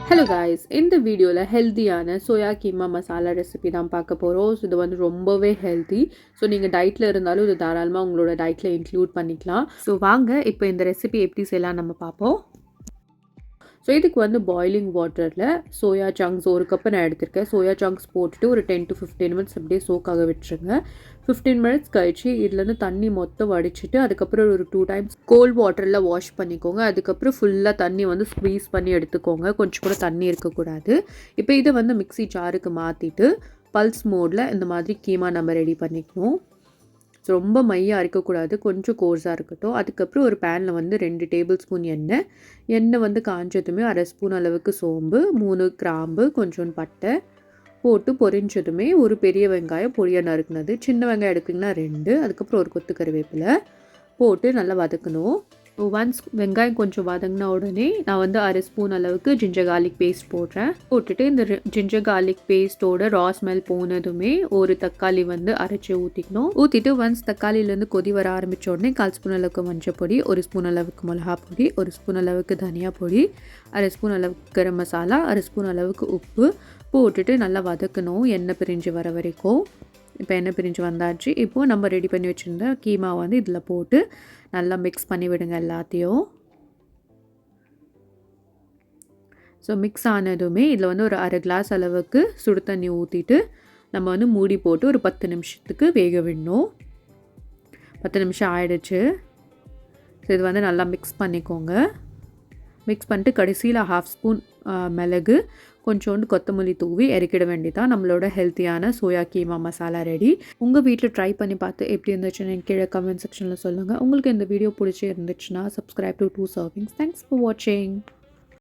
Hello guys, இந்த வீடியோல ஹெல்தியான சோயா கீமா மசாலா ரெசிபி தான் பார்க்க போறோம். இது வந்து ரொம்பவே ஹெல்தி. நீங்க டயட்ல இருந்தாலும் இது தாராளமா உங்களோட டயட்ல இன்க்ளூட் பண்ணிக்கலாம். வாங்க இப்போ இந்த ரெசிபி எப்படி செய்யலாம் நம்ம பார்ப்போம். இதுக்கு வந்து பாயிலிங் வாட்டரில் சோயா சங்க்ஸ் ஒரு கப்பு நான் எடுத்திருக்கேன். சோயா சங்க்ஸ் போட்டுட்டு ஒரு 10 to 15 மினிட்ஸ் அப்படியே சோக்காக விட்டுருங்க. 15 மினிட்ஸ் கழிச்சு இதுலேருந்து தண்ணி மொத்தம் வடிச்சிட்டு அதுக்கப்புறம் ஒரு 2 டைம்ஸ் கோல்ட் வாட்டரில் வாஷ் பண்ணிக்கோங்க. அதுக்கப்புறம் ஃபுல்லாக தண்ணி வந்து ஸ்க்வீஸ் பண்ணி எடுத்துக்கோங்க. கொஞ்சம் கூட தண்ணி இருக்கக்கூடாது. இப்போ இதை வந்து மிக்ஸி ஜாருக்கு மாற்றிட்டு பல்ஸ் மோடில் இந்த மாதிரி கீமா நம்ம ரெடி பண்ணிக்கணும். ரொம்ப மையாக இருக்கக்கூடாது, கொஞ்சம் கோர்ஸாக இருக்கட்டும். அதுக்கப்புறம் ஒரு பேனில் வந்து 2 டேபிள் ஸ்பூன் எண்ணெய் வந்து காஞ்சதுமே 1/2 ஸ்பூன் அளவுக்கு சோம்பு, 3 கிராம்பு, கொஞ்சோண்டு பட்டை போட்டு பொரிஞ்சதுமே ஒரு பெரிய வெங்காயம் பொடியாக நறுக்குனது, சின்ன வெங்காயம் எடுத்திங்கன்னா 2, அதுக்கப்புறம் ஒரு கொத்து கருவேப்பிலை போட்டு நல்லா வதக்கணும். ஒன்ஸ் வெங்காயம் கொஞ்சம் வதங்கின உடனே நான் வந்து 1/2 ஸ்பூன் அளவுக்கு ஜிஞ்சர் கார்லிக் பேஸ்ட் போடுறேன். போட்டுட்டு இந்த ஜிஞ்சர் கார்லிக் பேஸ்ட்டோட ரா ஸ்மெல் போனதுமே ஒரு தக்காளி வந்து அரைச்சி ஊற்றிக்கணும். ஊற்றிட்டு ஒன்ஸ் தக்காளியிலேருந்து கொதி வர ஆரம்பித்த உடனே 1/4 ஸ்பூன் அளவுக்கு மஞ்சள் பொடி, 1 ஸ்பூன் அளவுக்கு மிளகா பொடி, 1 ஸ்பூன் அளவுக்கு தனியா பொடி, 1/2 ஸ்பூன் அளவுக்கு கரம் மசாலா, 1/2 ஸ்பூன் அளவுக்கு உப்பு போட்டுட்டு நல்லா வதக்கணும் எண்ணெய் பிரிஞ்சு வர வரைக்கும். இப்போ எண்ணெய் பிரிஞ்சு வந்தாச்சு. இப்போது நம்ம ரெடி பண்ணி வச்சுருந்த கீமா வந்து இதில் போட்டு நல்லா மிக்ஸ் பண்ணி விடுங்க எல்லாத்தையும். மிக்ஸ் ஆனதுமே இதில் வந்து ஒரு 1/2 கிளாஸ் அளவுக்கு சுடு தண்ணி ஊற்றிட்டு நம்ம வந்து மூடி போட்டு ஒரு 10 நிமிஷத்துக்கு வேக விடணும். 10 நிமிஷம் ஆயிடுச்சு. இது வந்து நல்லா மிக்ஸ் பண்ணிக்கோங்க. மிக்ஸ் பண்ணிட்டு கடைசியில் 1/2 ஸ்பூன் மிளகு, கொஞ்சோண்டு கொத்தமல்லி தூவி இறக்கிட வேண்டியதான். நம்மளோட ஹெல்த்தியான சோயா கீமா மசாலா ரெடி. உங்கள் வீட்டில் ட்ரை பண்ணி பார்த்து எப்படி இருந்துச்சுன்னு கீழே கமெண்ட் செக்ஷனில் சொல்லுங்கள். உங்களுக்கு இந்த வீடியோ பிடிச்சி இருந்துச்சுன்னா subscribe to 2 servings. Thanks for watching.